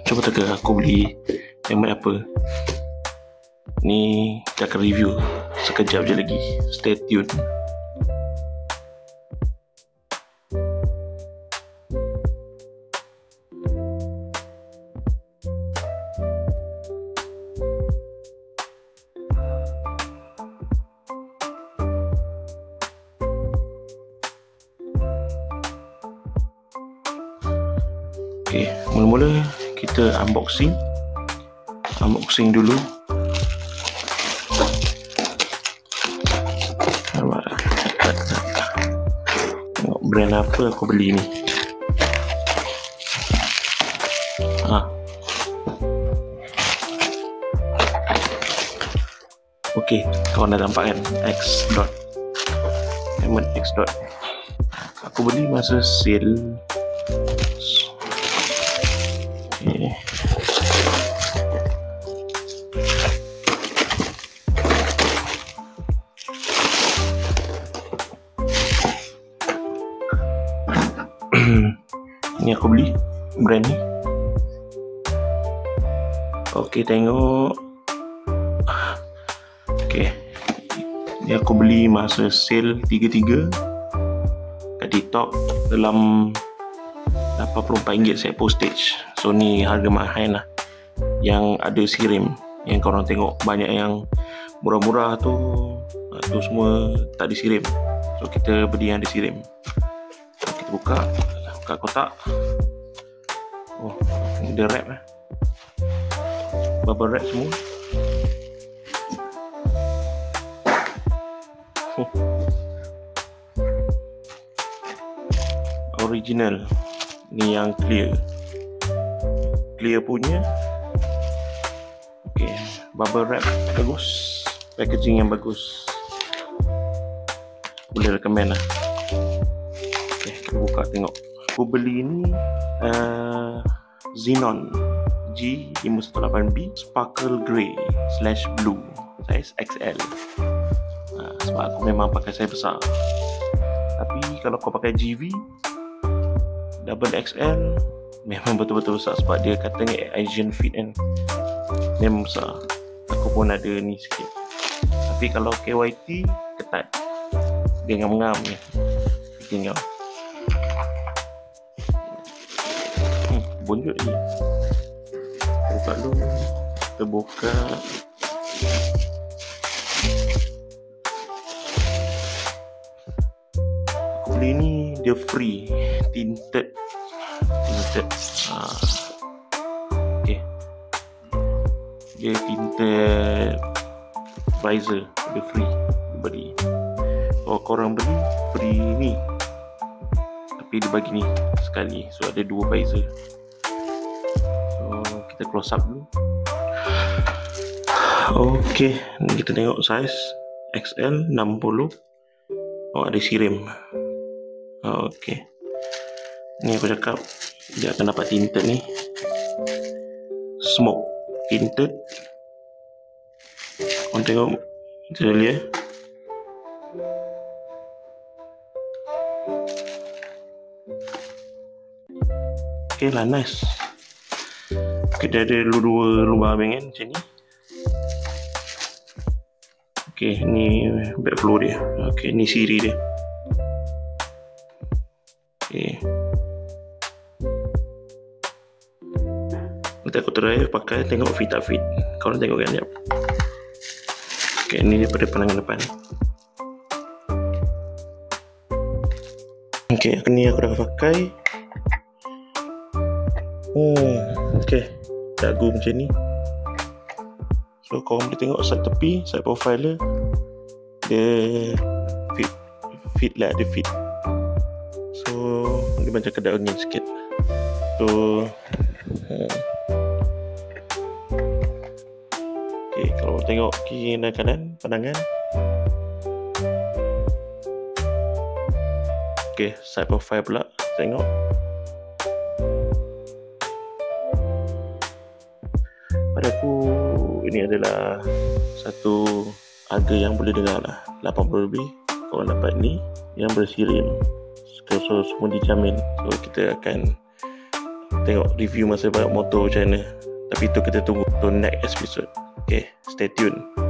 Cuba teka aku beli helmet apa. Ni kita akan review sekejap je lagi. Stay tune. Okay, mula-mula kita unboxing dulu. Tengok brand apa aku beli ni. Okay, kawan dah nampak kan, X dot, helmet X dot. Aku beli masa sale. Okay. Ni aku beli brand ni. Okay, tengok. Okay, ni aku beli masa sale 33 kat TikTok dalam RM84 set postage. So ni harga mahal lah, yang ada sirim. Yang korang tengok banyak yang murah-murah tu semua tak ada sirim. So kita beli yang ada sirim. So, kita buka kotak. Oh, ni ada wrap lah, bubble wrap semua. Original. Ni yang clear punya. Okay, bubble wrap bagus, packaging yang bagus, boleh recommend lah. Okay, kita buka tengok. Aku beli ni Xenon G518B Sparkle Grey / Blue, size XL. Sebab aku memang pakai size besar. Tapi kalau kau pakai GV double XL memang betul-betul besar, sebab dia katanya Asian fit kan, memang besar. Aku pun ada ni sikit. Tapi kalau KYT ketat, dia ngam-ngam ni tinggal. Bonjol ni. Buka dulu. Kita buka. Aku beli ni dia free tinted. Okay, dia tinted visor, dia free beli. Kalau korang beli free ni, tapi dia bagi ni sekali, so ada 2 visor. So kita close up dulu. Okay, ni kita tengok size XL 60. Oh, ada sirim. Okay, ni aku cakap dia akan dapat tinted ni, smoke tinted. Korang tengok macam dia. Okay lah, nice. Okay, dia ada 2 lubang abang kan macam ni. Okay, ni backflow dia. Okay, ni siri dia. Okay, nanti aku try pakai, tengok fit tak fit. Korang tengok kan, jap. Okay, ni daripada pandangan depan. Okay, ni aku dah pakai. Okay, dagu macam ni. So korang boleh tengok side tepi, side profile dia fit lah, dia fit. So dia macam kedap angin sikit. So okay, kalau tengok kiri dan kanan pandangan. Okay, side profile pula tengok. Pada aku ini adalah satu harga yang boleh dengar lah, 80 lebih. Korang dapat ni yang bersirim motor, so semua dijamin. So kita akan tengok review masa balap motor macam mana. Tapi tu kita tunggu untuk next episode. Okay, stay tune.